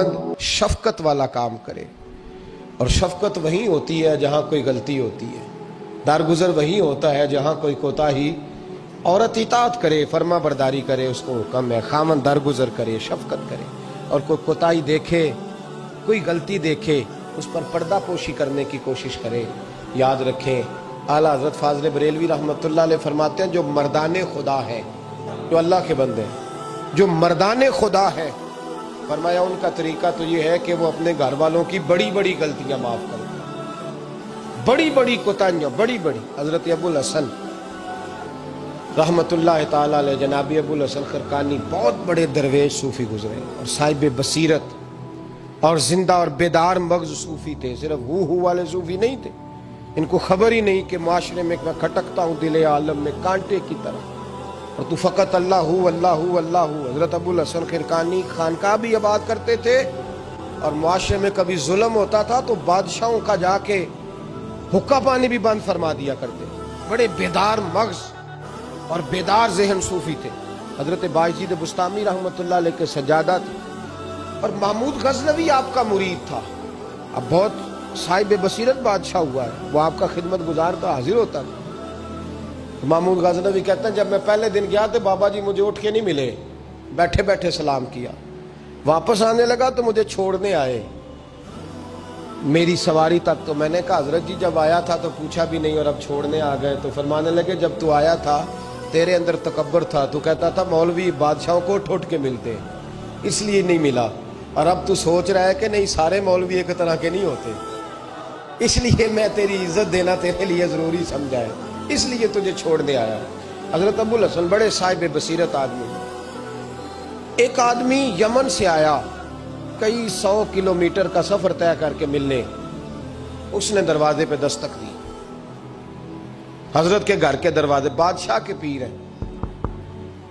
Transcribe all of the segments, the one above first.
शफकत वाला काम करे, और शफकत वहीं होती है जहाँ कोई गलती होती है, दारगुजर वहीं होता है जहाँ कोई कोताही। औरत इताअत करे, फर्मा बरदारी करे, उसको हुक्म है, खामन दारगुजर करे, शफकत करे, और कोई कोताही देखे, कोई गलती देखे, उस पर पर्दा पोशी करने की कोशिश करे। याद रखें, आला हज़रत फाज़िल बरेलवी रहमतुल्लाह अलैह फरमाते हैं, जो मर्दाने खुदा है, जो अल्लाह के बंदे हैं, जो मर्दाने खुदा है, फरमाया उनका तरीका तो ये है कि वो अपने घर वालों की बड़ी बड़ी गलतियां माफ करते हैं, बड़ी बड़ी कोताहियां, बड़ी बड़ी। हजरत अबुल हसन रहमतुल्लाह ताला अलैह, जनाबी अबुल हसन खरकानी बहुत बड़े दरवेश सूफी गुजरे और साहिब बसीरत और जिंदा और बेदार मगज सूफी थे। सिर्फ हु वाले सूफी नहीं थे, इनको खबर ही नहीं कि माशरे में मैं खटकता हूँ दिल आलम में कांटे की तरह, और तू फ़कत अल्लाह हु अल्लाह हु अल्लाह हु। हज़रत अबुल हसन खिरकानी खानका भी आबाद करते थे, और मुआशरे में कभी जुल्म होता था तो बादशाहों का जाके हुक्का पानी भी बंद फरमा दिया करते। बड़े बेदार मगज और बेदार ज़हन सूफी थे। हज़रत बायज़ीद बुस्तामी रहमतुल्लाह अलैह के सजादा थे, और महमूद गज़नवी आपका मुरीद था। अब बहुत साहिब बसीरत बादशाह हुआ है, वो आपका खिदमत गुजार का हाजिर होता था। महमूद गज़नवी कहते हैं, जब मैं पहले दिन गया तो बाबा जी मुझे उठ के नहीं मिले, बैठे बैठे सलाम किया। वापस आने लगा तो मुझे छोड़ने आए मेरी सवारी तक। तो मैंने कहा हजरत जी जब आया था तो पूछा भी नहीं और अब छोड़ने आ गए। तो फरमाने लगे, जब तू आया था तेरे अंदर तकब्बर था, तू कहता था मौलवी बादशाहों को उठ उठ के मिलते, इसलिए नहीं मिला। और अब तू सोच रहा है कि नहीं, सारे मौलवी एक तरह के नहीं होते, इसलिए मैं तेरी इज्जत देना तेरे लिए ज़रूरी समझा है, इसलिए तुझे छोड़ने आया। हज़रत अबुल हसन बड़े साहिब बसीरत आदमी। एक आदमी यमन से आया, कई 100 किलोमीटर का सफर तय करके मिलने, उसने दरवाजे पे दस्तक दी। हजरत के घर के दरवाजे, बादशाह के पीर हैं।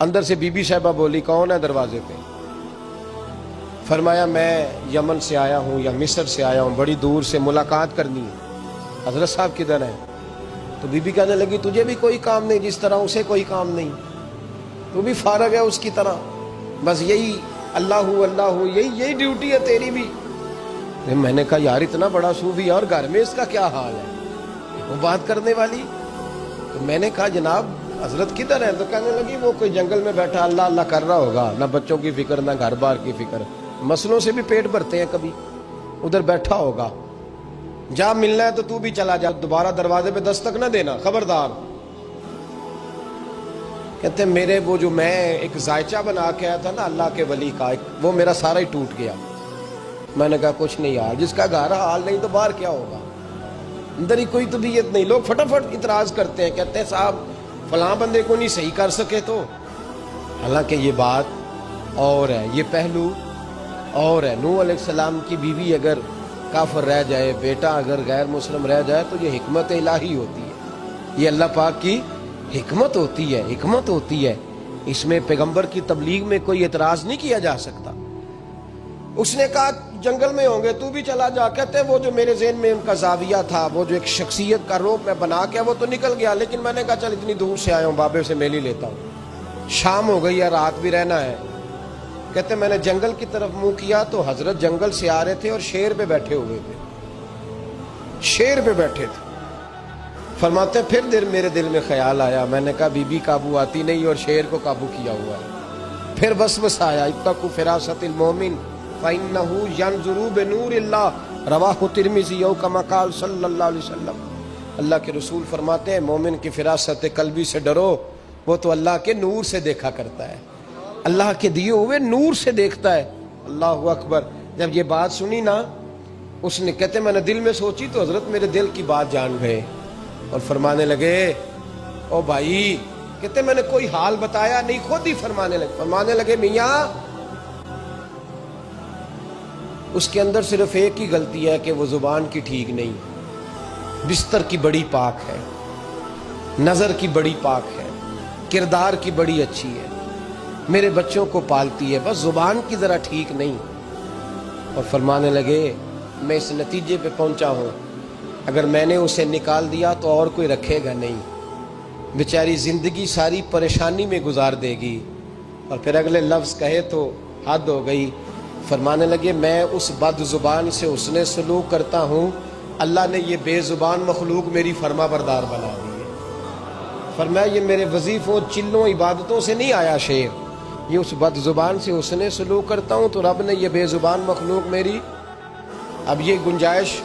अंदर से बीबी साहिबा बोली, कौन है दरवाजे पे? फरमाया, मैं यमन से आया हूँ या मिस्र से आया हूँ, बड़ी दूर से, मुलाकात करनी है। हजरत साहब किधर है? तो बीबी कहने लगी, तुझे भी कोई काम नहीं, जिस तरह उसे कोई काम नहीं, तू भी फारग है उसकी तरह, बस यही अल्लाह यही ड्यूटी है तेरी भी। मैंने कहा यार इतना बड़ा सूफी और घर में इसका क्या हाल है, वो बात करने वाली। तो मैंने कहा जनाब हजरत किधर है? तो कहने लगी वो कोई जंगल में बैठा अल्लाह अल्लाह कर रहा होगा, ना बच्चों की फिक्र ना घर बार की फिक्र, मसलों से भी पेट भरते हैं कभी, उधर बैठा होगा। जा मिलना है तो तू भी चला जा, दोबारा दरवाजे पे दस्तक ना देना, खबरदार। कहते मेरे वो जो मैं एक जायचा बना के आया था ना अल्लाह के वली का, वो मेरा सारा ही टूट गया। मैंने कहा कुछ नहीं यार, जिसका घर हाल नहीं तो बाहर क्या होगा, अंदर ही कोई तबीयत नहीं। लोग फटाफट इतराज करते हैं, कहते हैं साहब फलां बंदे को नहीं सही कर सके तो। हालांकि ये बात और है, ये पहलू और है। नूह अलैहिस्सलाम की बीवी अगर काफिर रह जाए, बेटा अगर गैर मुस्लिम रह जाए, तो ये हिकमत इलाही होती है, ये अल्लाह पाक की हिकमत होती है, हिकमत होती है। इसमें पैगंबर की तबलीग में कोई एतराज नहीं किया जा सकता। उसने कहा जंगल में होंगे, तू भी चला जा। कहते वो जो मेरे ज़हन में उनका जाविया था, वो जो एक शख्सियत का रूप मैं बना के, वो तो निकल गया, लेकिन मैंने कहा चल इतनी दूर से आया हूँ, बाबे से मिल ही लेता हूँ, शाम हो गई है, रात भी रहना है। कहते मैंने जंगल की तरफ मुंह किया तो हजरत जंगल से आ रहे थे और शेर पे बैठे हुए थे, शेर पे बैठे थे। फरमाते फिर मेरे दिल में ख्याल आया, मैंने कहा बीबी काबू आती नहीं और शेर को काबू किया हुआ है। फिर बस आया, इत्तकू फिरासतिल मोमिन फइन्नहु यंजुरु बिनूरिल्लाह, रवाहु तिर्मिज़ी औ कमा क़ाल सल्लल्लाहु अलैहि वसल्लम। अल्लाह के रसूल फरमाते हैं मोमिन की फिरासत कल्बी से डरो, वो तो अल्लाह के नूर से देखा करता है, अल्लाह के दिए हुए नूर से देखता है। अल्लाहु अकबर। जब ये बात सुनी ना, उसने कहते मैंने दिल में सोची तो हजरत मेरे दिल की बात जान गए और फरमाने लगे, ओ भाई, कहते मैंने कोई हाल बताया नहीं, खुद ही फरमाने लगे मियाँ उसके अंदर सिर्फ एक ही गलती है कि वो जुबान की ठीक नहीं, बिस्तर की बड़ी पाक है, नजर की बड़ी पाक है, किरदार की बड़ी अच्छी है, मेरे बच्चों को पालती है, बस जुबान की जरा ठीक नहीं। और फरमाने लगे मैं इस नतीजे पे पहुंचा हूं, अगर मैंने उसे निकाल दिया तो और कोई रखेगा नहीं, बेचारी जिंदगी सारी परेशानी में गुजार देगी। और फिर अगले लफ्ज कहे तो हद हो गई, فرمانے لگے میں اس بد زبان سے حسن سلوک کرتا ہوں، اللہ نے یہ بے زبان مخلوق میری فرما بردار بنا دی ہے۔ فرمایا یہ میرے وظیفوں چلوں عبادتوں سے نہیں آیا شعر، یہ اس بد زبان سے حسن سلوک کرتا ہوں تو رب نے یہ بے زبان مخلوق میری۔ اب یہ گنجائش،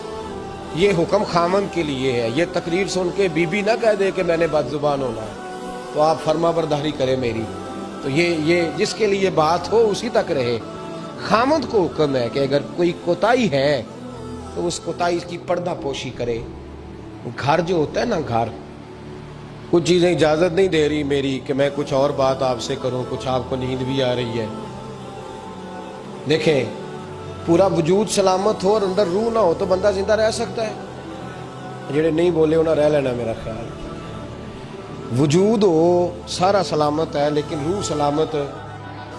یہ حکم خامند کے لیے ہے، یہ تقریر سن کے بی بی نہ کہہ دے کہ میں نے بد زبان ہونا ہے تو آپ فرما برداری کریں میری۔ تو یہ جس کے لیے بات ہو اسی تک رہے۔ خامند کو حکم ہے کہ اگر کوئی کوتاہی ہے تو اس کوتاہی کی پردہ پوشی کرے۔ گھر جو ہوتا ہے نا، گھر کچھ چیزیں اجازت نہیں دے رہی میری کہ میں کچھ اور بات آپ سے کروں، کچھ آپ کو نیند بھی آ رہی ہے۔ دیکھیں پورا وجود سلامت ہو اور اندر روح نہ ہو تو بندہ زندہ رہ سکتا ہے؟ جڑے نہیں بولے انہیں رہ لینا میرا خیال۔ وجود ہو سارا سلامت ہے لیکن روح سلامت،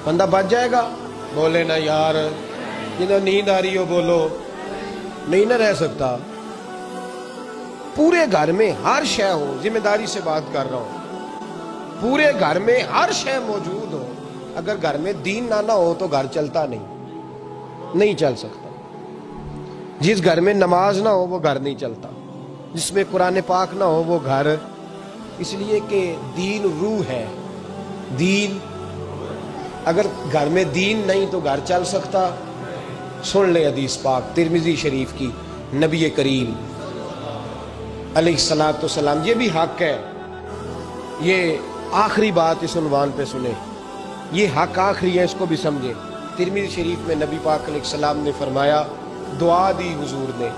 بندہ بچ جائے گا؟ بولے نا یار، جنہیں نیند آ رہی ہو بولو، نہیں نہ رہ سکتا۔ پورے گھر میں ہر شے ہو، ذمہ داری سے بات کر رہا ہوں، پورے گھر میں ہر شے موجود ہو، اگر گھر میں دین نہ ہو تو گھر چلتا نہیں چل سکتا۔ جس گھر میں نماز نہ ہو وہ گھر نہیں چلتا، جس میں قرآن پاک نہ ہو وہ گھر، اس لیے کہ دین روح ہے۔ دین، اگر گھر میں دین نہیں تو گھر چل سکتا؟ سن لے حدیث پاک ترمذی شریف کی، نبی کریم علیہ الصلوۃ والسلام، یہ بھی حق ہے، یہ آخری بات اس عنوان پہ سنیں، یہ حق آخری ہے، اس کو بھی سمجھے۔ ترمذی شریف میں نبی پاک علیہ السلام نے فرمایا، دعا دی حضور نے،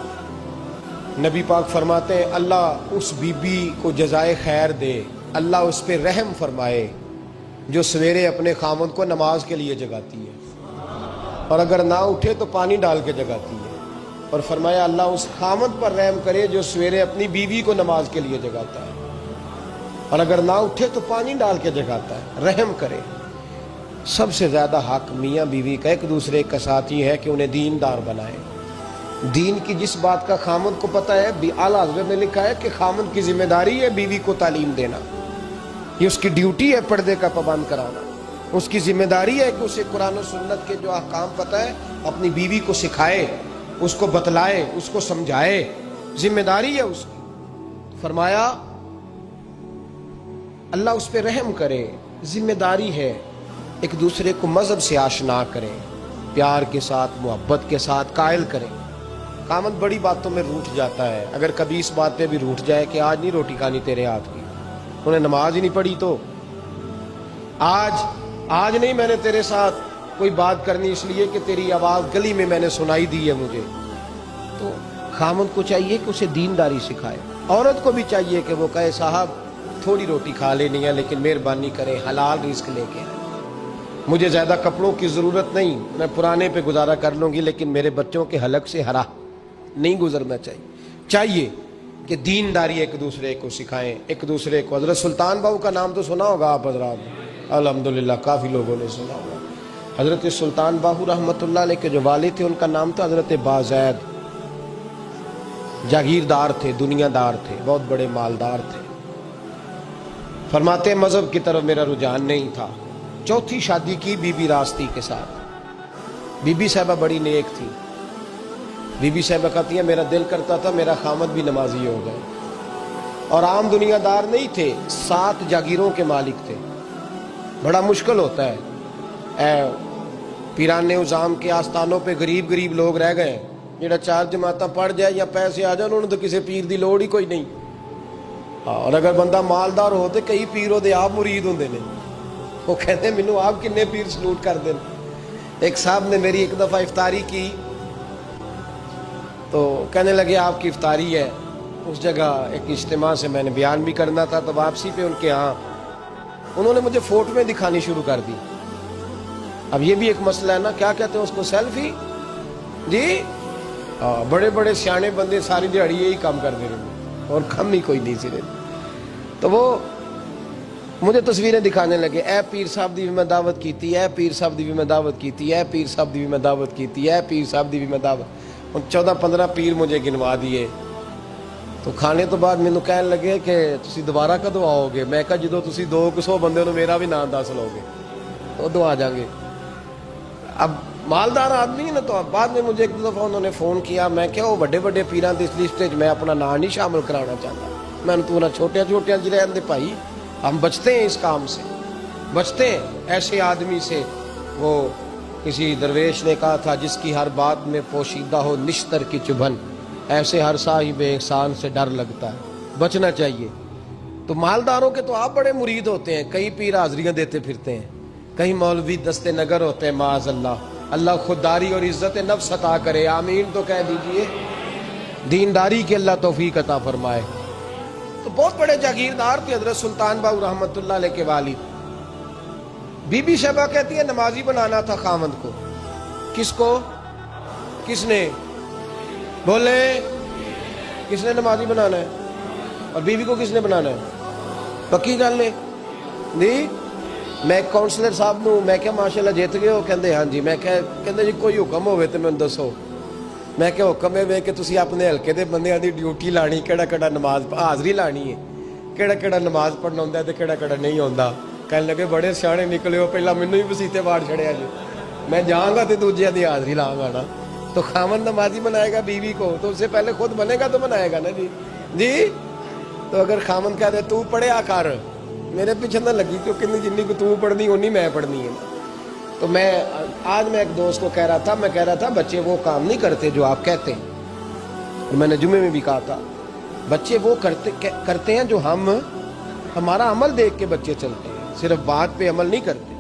نبی پاک فرماتے ہیں اللہ اس بی بی کو جزائے خیر دے، اللہ اس پہ رحم فرمائے جو سویرے اپنے خامند کو نماز کے لیے جگاتی ہے اور اگر نہ اٹھے تو پانی ڈال کے جگاتی ہے، اور فرمایا اللہ اس خامند پر رحم کرے جو سویرے اپنی بیوی کو نماز کے لیے جگاتا ہے اور اگر نہ اٹھے تو پانی ڈال کے جگاتا ہے، رحم کرے۔ سب سے زیادہ حق میاں بیوی کا ایک دوسرے کا ساتھی ہے کہ انہیں دیندار بنائے۔ دین کی جس بات کا خامند کو پتہ ہے، اعلیٰ حضرت نے لکھا ہے کہ خامند کی ذمہ داری ہے بیوی کو تعلیم دینا، یہ اس کی ڈیوٹی ہے پردے کا پابند کرانا، اس کی ذمہ داری ہے کہ اسے قرآن و سنت کے جو احکام پتہ ہے اپنی بیوی کو سکھائے، اس کو بتلائے، اس کو سمجھائے، ذمہ داری ہے اس کی۔ فرمایا اللہ اس پہ رحم کرے، ذمہ داری ہے، ایک دوسرے کو مذہب سے آشنا کریں، پیار کے ساتھ محبت کے ساتھ قائل کریں۔ خامند بڑی باتوں میں روٹھ جاتا ہے، اگر کبھی اس بات پہ بھی روٹھ جائے کہ آج نہیں روٹی کھانی تیرے ہاتھ کی، انہیں نماز ہی نہیں پڑھی تو آج نہیں میں نے تیرے ساتھ کوئی بات کرنی اس لیے کہ تیری آواز گلی میں نے سنائی دی ہے مجھے، تو خامند کو چاہیے کہ اسے دینداری سکھائے۔ عورت کو بھی چاہیے کہ وہ کہے صاحب تھوڑی روٹی کھا لینی ہے لیکن مہربانی کریں حلال رزق لے کے، مجھے زیادہ کپڑوں کی ضرورت نہیں، میں پرانے پہ گزارا کر لوں گی لیکن میرے بچوں کے حلق سے ہرا نہیں گزرنا چاہیے کہ دینداری ایک دوسرے کو سکھائیں، ایک دوسرے کو۔ حضرت سلطان باہو کا نام تو سنا ہوگا آپ حضرات، الحمدللہ کافی لوگوں نے سنا ہوگا۔ حضرت سلطان باہو رحمۃ اللہ علیہ کے جو والد تھے ان کا نام تھا حضرت بازید، جاگیردار تھے، دنیا دار تھے، بہت بڑے مالدار تھے۔ فرماتے مذہب کی طرف میرا رجحان نہیں تھا، چوتھی شادی کی بی بی راستی کے ساتھ۔ بی بی صاحبہ بڑی نیک تھی، بی بی صاحبہ کہتی ہیں میرا دل کرتا تھا میرا خامد بھی نمازی ہو گئے، اور عام دنیا دار نہیں تھے، 7 جاگیروں کے مالک تھے۔ بڑا مشکل ہوتا ہے، پیران عظام کے آستانوں پہ غریب لوگ رہ گئے، جڑا 4 جماعتاں پڑھ جائے یا پیسے آ جائیں انہوں نے تو کسی پیر دی لوڑ ہی کوئی نہیں، اور اگر بندہ مالدار ہو تو کئی پیر ہو دے آپ مرید ہوں نے، وہ کہتے ہیں مینوں آپ کنے پیر سلوٹ کر دیں۔ ایک صاحب نے میری ایک دفعہ افطاری کی تو کہنے لگے آپ کی افطاری ہے، اس جگہ ایک اجتماع سے میں نے بیان بھی کرنا تھا، تو واپسی پہ ان کے ہاں انہوں نے مجھے فوٹویں دکھانی شروع کر دی۔ اب یہ بھی ایک مسئلہ ہے نا، کیا کہتے ہیں اس کو، سیلفی، جی بڑے بڑے سیانے بندے ساری دیہڑی یہی کام کر دے رہے اور کم ہی کوئی نہیں سرے، تو وہ مجھے تصویریں دکھانے لگے، اے پیر صاحب دی بھی میں دعوت کیتی، اے پیر صاحب دی بھی میں دعوت کیتی، اے پیر صاحب دی بھی میں دعوت کیتی، اے پیر صاحب دی بھی میں دعوت، 14-15 پیر مجھے گنوا دیے۔ تو کھانے تو بعد مینوں کہنے لگے کہ تسی دوبارہ کدو آؤ گے؟ میں کہا جدو تسی 200 بندے نو میرا بھی نام دس لو گے تو ادو آ جاؤں گے۔ اب مالدار آدمی ہے نا. تو بعد میں مجھے ایک دفعہ انہوں نے فون کیا, میں کیا وہ بڑے بڑے پیران اس لسٹ میں اپنا نام نہیں شامل کرانا چاہتا. میں نے تو نہ چھوٹے چھوٹے جی رہن دے بھائی, ہم بچتے ہیں اس کام سے, بچتے ہیں ایسے آدمی سے. وہ کسی درویش نے کہا تھا جس کی ہر بات میں پوشیدہ ہو نشتر کی چبھن, ایسے ہر صاحب احسان سے ڈر لگتا ہے, بچنا چاہیے. تو مالداروں کے تو آپ بڑے مرید ہوتے ہیں, کئی پیر حاضریاں دیتے پھرتے ہیں, کئی مولوی دستے نگر ہوتے ہیں, معاذ اللہ. اللہ خودداری اور عزت نفس عطا کرے, آمین تو کہہ دیجئے. دینداری کی اللہ توفیق عطا فرمائے. تو بہت بڑے جاگیردار تھے حضرت سلطان باہو رحمت اللہ علیہ کے والد. بی بی شیبہ کہتی ہے نمازی بنانا تھا خاوند کو. کس کو؟ کس نے بولے, کس نے نمازی بنانا ہے؟ اور بیوی کو کس نے بنانا ہے؟ پکی گل نے جی. میں کونسلر صاحب نو میں کیا ماشاءاللہ جیت گئے ہو؟ کہندے ہاں جی. میں کہندے جی کوئی حکم ہوئے تو میں دسو. میں کہ حکم ہے کہ تسی اپنے ہلکے دے بندیاں دی ڈیوٹی لانی, کیڑا کیڑا نماز حاضری لانی ہے, کیڑا کیڑا نماز پڑھنا ہوندا ہے تے کیڑا کیڑا نہیں ہوندا. کہنے لگے بڑے سیانے نکلے ہو, پہلا مینوں ہی وسیتے واڑ چھڑیا جی. میں جاؤں گا تے دوجے دی حاضری لاؤں گا نا. تو خاوند نمازی بنائے گا بیوی کو تو اس سے پہلے خود بنے گا تو بنائے گا نا جی. جی تو اگر خاوند کہہ دے تو پڑھیا کر, میرے پیچھے نہ لگی, کیونکہ جنی کو تو پڑھنی اونی میں پڑھنی ہے. تو میں آج میں ایک دوست کو کہہ رہا تھا, میں کہہ رہا تھا بچے وہ کام نہیں کرتے جو آپ کہتے ہیں. میں نے جمعے میں بھی کہا تھا بچے وہ کرتے ہیں جو ہمارا عمل دیکھ کے بچے چلتے ہیں, صرف بات پہ عمل نہیں کرتے.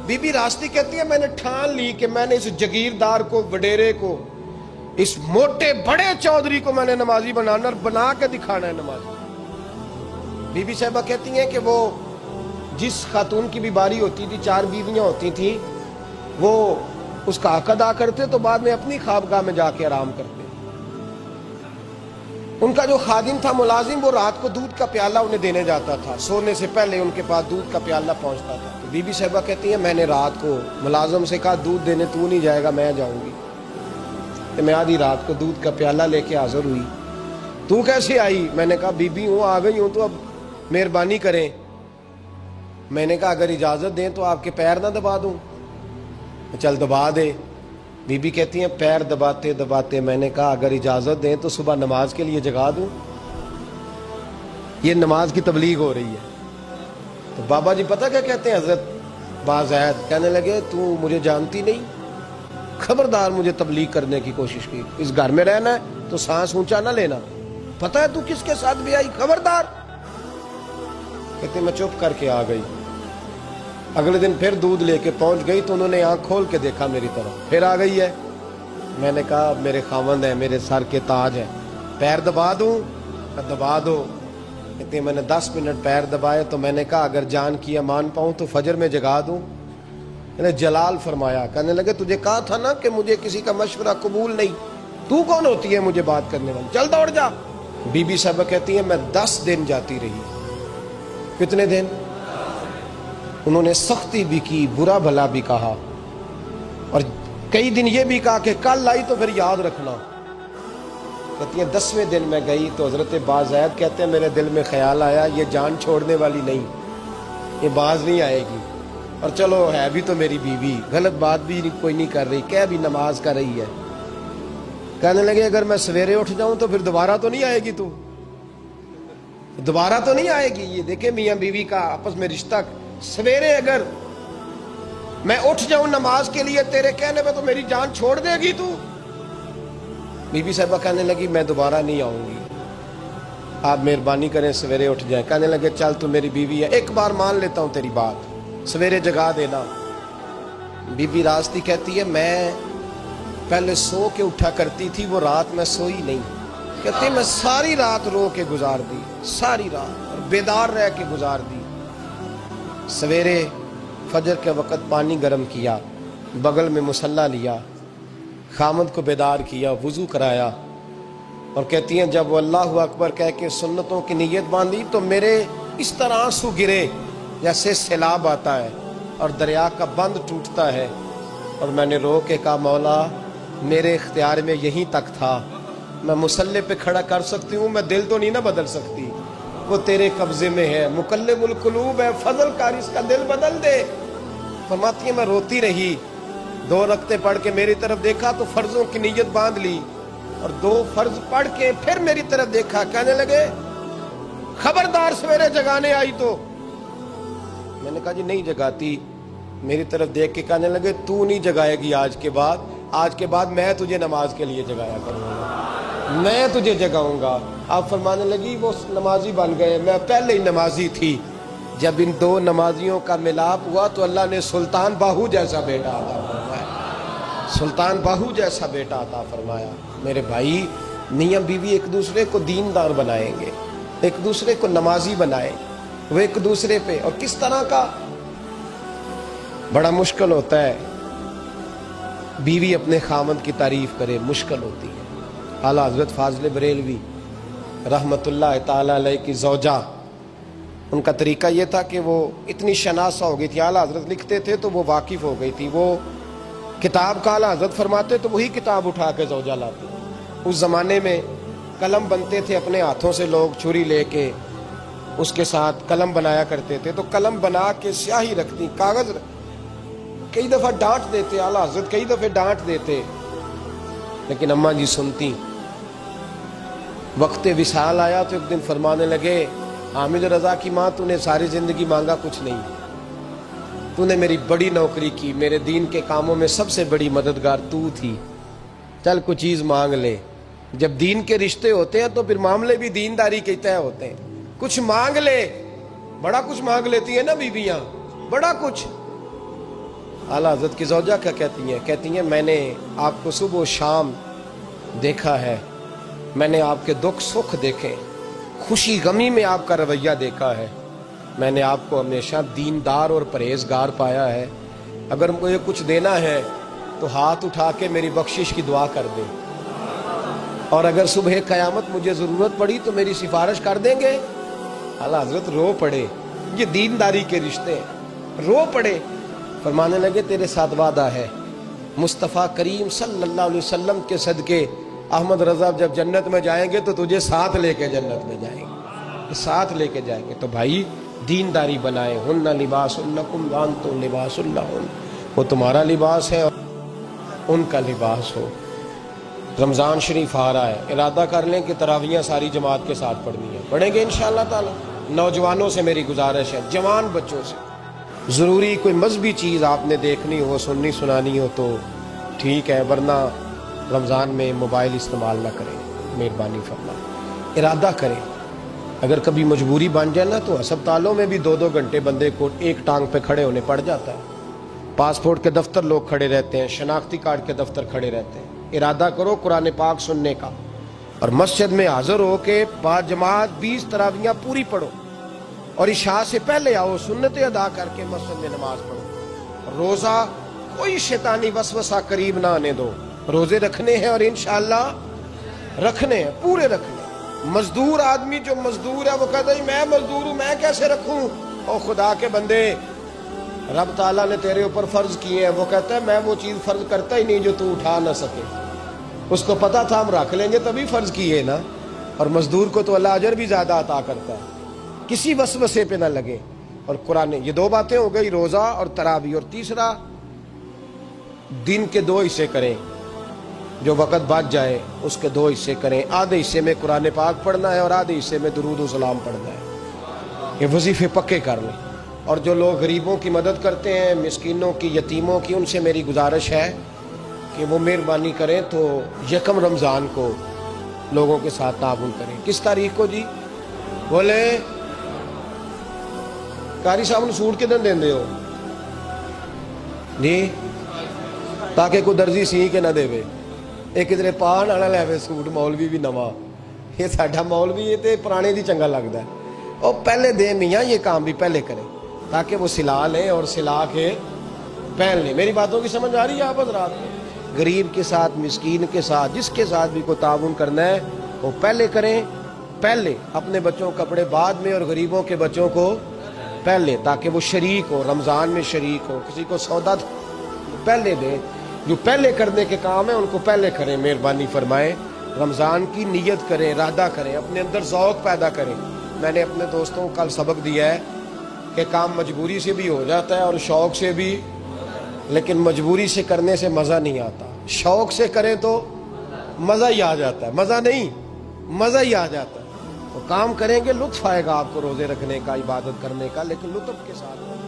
بی بی راستی کہتی ہے میں نے ٹھان لی کہ میں نے اس جگیردار کو, وڈیرے کو, اس موٹے بڑے چودھری کو میں نے نمازی بنانا اور بنا کے دکھانا ہے نمازی. بی بی صاحبہ کہتی ہیں کہ وہ جس خاتون کی بھی باری ہوتی تھی, 4 بیویاں ہوتی تھیں, وہ اس کا حق ادا کرتے تو بعد میں اپنی خوابگاہ میں جا کے آرام کرتے. ان کا جو خادم تھا ملازم, وہ رات کو دودھ کا پیالہ انہیں دینے جاتا تھا, سونے سے پہلے ان کے پاس دودھ کا پیالہ پہنچتا تھا. تو بی بی صاحبہ کہتی ہیں میں نے رات کو ملازم سے کہا دودھ دینے تو نہیں جائے گا, میں جاؤں گی. کہ میں آدھی رات کو دودھ کا پیالہ لے کے حاضر ہوئی. تو کیسے آئی؟ میں نے کہا بی بی ہوں, آ گئی ہوں, تو اب مہربانی کریں. میں نے کہا اگر اجازت دیں تو آپ کے پیر نہ دبا دوں. چل دبا دے. بی بی کہتی ہیں پیر دباتے دباتے میں نے کہا اگر اجازت دیں تو صبح نماز کے لیے جگا دوں. یہ نماز کی تبلیغ ہو رہی ہے. تو بابا جی پتہ کیا کہتے ہیں حضرت بازید, کہنے لگے تو مجھے جانتی نہیں, خبردار مجھے تبلیغ کرنے کی کوشش کی. اس گھر میں رہنا ہے تو سانس اونچا نہ لینا, پتہ ہے تو کس کے ساتھ بھی آئی, خبردار. کہتے میں چپ کر کے آ گئی. اگلے دن پھر دودھ لے کے پہنچ گئی تو انہوں نے آنکھ کھول کے دیکھا میری طرف, پھر آ گئی ہے. میں نے کہا میرے خاوند ہیں, میرے سر کے تاج ہیں, پیر دبا دوں؟ دبا دو. کہتے میں نے 10 منٹ پیر دبائے تو میں نے کہا اگر جان کی امان پاؤں تو فجر میں جگا دوں. میں نے جلال فرمایا. کہنے لگے تجھے کہا تھا نا کہ مجھے کسی کا مشورہ قبول نہیں, تو کون ہوتی ہے مجھے بات کرنے والی, چل دوڑ جا. بی بی صاحبہ کہتی ہیں میں 10 دن جاتی رہی. کتنے دن؟ انہوں نے سختی بھی کی, برا بھلا بھی کہا, اور کئی دن یہ بھی کہا کہ کل آئی تو پھر یاد رکھنا. کہتی ہیں 10ویں دن میں گئی تو حضرت بازید کہتے ہیں میرے دل میں خیال آیا یہ جان چھوڑنے والی نہیں, یہ باز نہیں آئے گی. اور چلو ہے بھی تو میری بیوی, غلط بات بھی کوئی نہیں کر رہی, کہہ بھی نماز کر رہی ہے. کہنے لگے اگر میں سویرے اٹھ جاؤں تو پھر دوبارہ تو نہیں آئے گی, تو دوبارہ تو نہیں آئے گی. یہ دیکھیں میاں بیوی کا آپس میں رشتہ. سویرے اگر میں اٹھ جاؤں نماز کے لیے تیرے کہنے پہ تو میری جان چھوڑ دے گی تو. بی بی صاحبہ کہنے لگی میں دوبارہ نہیں آؤں گی, آپ مہربانی کریں سویرے اٹھ جائیں. کہنے لگے چل تو میری بیوی ہے, ایک بار مان لیتا ہوں تیری بات, سویرے جگا دینا. بی بی راستی کہتی ہے میں پہلے سو کے اٹھا کرتی تھی, وہ رات میں سوئی نہیں. کہتی ہے میں ساری رات رو کے گزار دی, ساری رات, اور بیدار رہ کے گزار دی. سویرے فجر کے وقت پانی گرم کیا, بغل میں مصلی لیا, خامد کو بیدار کیا, وضو کرایا, اور کہتی ہیں جب وہ اللہ اکبر کہہ کے سنتوں کی نیت باندھی تو میرے اس طرح آنسو گرے جیسے سیلاب آتا ہے اور دریا کا بند ٹوٹتا ہے. اور میں نے رو کے کہا مولا میرے اختیار میں یہیں تک تھا, میں مصلی پہ کھڑا کر سکتی ہوں, میں دل تو نہیں نہ بدل سکتی, وہ تیرے قبضے میں ہے, مقلب القلوب ہے, فضل کر اس کا دل بدل دے. فرماتی ہے میں روتی رہی, 2 रकते पढ़ के मेरी तरफ देखा तो फर्जों की नीयत बांध ली, और 2 फर्ज पढ़ के फिर मेरी तरफ देखा, कहने लगे खबरदार सवेरे जगाने आई तो। मैंने कहा जी नहीं जगाती। मेरी तरफ देख के कहने लगे तू नहीं जगाएगी आज के बाद मैं तुझे नमाज के लिए जगाया करूंगा, मैं तुझे जगाऊंगा। आप फरमाने लगी वो नमाजी बन गए, मैं पहले ही नमाजी थी। जब इन 2 नमाजियों का मिलाप हुआ तो अल्लाह ने सुल्तान बाहू जैसा बेटा अता फरमाया, सुल्तान बाहू जैसा बेटा अता फरमाया। मेरे भाई, मियां बीवी एक दूसरे को दीनदार बनाएंगे, एक दूसरे को नमाजी बनाए, वो एक दूसरे पे। और किस तरह का बड़ा मुश्किल होता है बीवी अपने खामद की तारीफ करे, मुश्किल होती है। आला हज़रत फाज़िल बरेलवी रहमतुल्लाह ताला अलैह की ज़ौजा, उनका तरीका ये था कि वो इतनी शनासा हो गई थी, आला हज़रत लिखते थे तो वो वाकिफ़ हो गई थी। वो किताब का आला हज़रत फरमाते तो वही किताब उठा के ज़ौजा लाती। उस ज़माने में कलम बनते थे अपने हाथों से, लोग छुरी लेके उसके साथ कलम बनाया करते थे। तो कलम बना के स्याही रखती, कागज़ कई दफ़ा डांट देते, आला हज़रत कई दफ़े डांट देते, लेकिन अम्मा जी सुनती। वक्त विसाल आया तो एक दिन फरमाने लगे हामिद रज़ा की माँ, तूने सारी ज़िंदगी मांगा कुछ नहीं, तूने मेरी बड़ी नौकरी की, मेरे दीन के कामों में सबसे बड़ी मददगार तू थी, चल कुछ चीज़ मांग ले। जब दीन के रिश्ते होते हैं तो फिर मामले भी दीनदारी के तय होते हैं। कुछ मांग ले, बड़ा कुछ मांग लेती है ना बीबियाँ, बड़ा कुछ। आला हज़रत की ज़ौजा क्या कहती हैं मैंने आपको सुबह शाम देखा है, मैंने आपके दुख सुख देखे, खुशी गमी में आपका रवैया देखा है, मैंने आपको हमेशा दीनदार और परहेजगार पाया है। अगर मुझे कुछ देना है तो हाथ उठा के मेरी बख्शिश की दुआ कर दे, और अगर सुबह क़यामत मुझे ज़रूरत पड़ी तो मेरी सिफारिश कर देंगे। आला हज़रत रो पड़े, ये दीनदारी के रिश्ते, रो पड़े। फरमाने लगे तेरे साथ वादा है, मुस्तफ़ा करीम सल्लल्लाहु अलैहि वसल्लम के सदके अहमद रज़ा जब जन्नत में जाएंगे तो तुझे साथ लेके जन्नत में जाएंगे, साथ लेके जाएंगे। तो भाई दीनदारी बनाए, हुन्ना लिबासुल लकुम व अंतुम लिबासुल लहुन, वो तुम्हारा लिबास है और उनका लिबास हो। रमज़ान शरीफ आ रहा है, इरादा कर लें कि तरावियाँ सारी जमात के साथ पढ़नी है, पढ़ेंगे इंशाअल्लाह ताला। नौजवानों से मेरी गुजारिश है, जवान बच्चों से, ज़रूरी कोई मजहबी चीज़ आपने देखनी हो, सुननी सुनानी हो तो ठीक है, वरना रमज़ान में मोबाइल इस्तेमाल ना करें, मेहरबानी फरमा। इरादा करें, अगर कभी मजबूरी बन जाए ना तो अस्पतालों में भी 2-2 घंटे बंदे को एक टांग पे खड़े होने पड़ जाता है। पासपोर्ट के दफ्तर लोग खड़े रहते हैं, शनाख्ती कार्ड के दफ्तर खड़े रहते हैं। इरादा करो कुरान पाक सुनने का, और मस्जिद में हाजिर हो के बाजमात 20 तरावियाँ पूरी पढ़ो, और इशा से पहले आओ, सुन्नतें अदा करके मस्जिद में नमाज पढ़ो। रोज़ा कोई शैतानी वसवसा करीब ना आने दो, रोज़े रखने हैं और इंशाअल्लाह रखने हैं, पूरे रखने। मजदूर आदमी जो मजदूर है वो कहता है मैं मजदूर हूँ, मैं कैसे रखूँ? और खुदा के बंदे, रब ताला ने तेरे ऊपर फर्ज किए हैं, वो कहता है मैं वो चीज़ फर्ज करता ही नहीं जो तू उठा ना सके। उसको पता था हम रख लेंगे तभी फर्ज किए ना। और मजदूर को तो अल्लाह अजर भी ज़्यादा अता करता है, किसी वसवसे पे ना लगे। और कुरान, ये 2 बातें हो गई, रोज़ा और तरावी। और तीसरा, दिन के 2 हिस्से करें, जो वक़्त बच जाए उसके 2 हिस्से करें। आधे हिस्से में कुरान पाक पढ़ना है और आधे हिस्से में दुरूद व सलाम पढ़ना है। ये वजीफे पक्के कर लें। और जो लोग गरीबों की मदद करते हैं, मिस्कीनों की, यतीमों की, उनसे मेरी गुजारिश है कि वो मेहरबानी करें तो यकम रमज़ान को लोगों के साथ ताउन करें। किस तारीख को जी? बोले कारी साहब ने सूट कितने देंदे हो जी, ताकि कोई दर्जी सी के ना देवे, एक किधरे पा ना लैवे सूट। मौलवी भी नवा, ये साडा मौलवी ये तो पुराने दी चंगा लगता है। और पहले दे मियाँ ये काम भी पहले करें ताकि वो सिला लें और सिला के पहन लें। मेरी बातों की समझ आ रही है आप हज़रात में? गरीब के साथ, मिस्कीन के साथ, जिसके साथ भी कोई ताउन करना है वो पहले करें, पहले। अपने बच्चों को कपड़े बाद में और गरीबों के बच्चों को पहले, ताकि वो शरीक हो, रमज़ान में शरीक हो। किसी को सौदा पहले दें, जो पहले करने के काम है उनको पहले करें, मेहरबानी फरमाएं। रमज़ान की नीयत करें, इरादा करें, अपने अंदर ज़ौक़ पैदा करें। मैंने अपने दोस्तों को कल सबक दिया है कि काम मजबूरी से भी हो जाता है और शौक़ से भी لیکن مجبوری سے کرنے سے مزہ نہیں آتا. شوق سے کریں تو مزہ ہی آ جاتا ہے. مزہ نہیں، مزہ ہی آ جاتا ہے. تو کام کریں گے، لطف آئے گا آپ کو روزے رکھنے کا، عبادت کرنے کا، لیکن لطف کے ساتھ.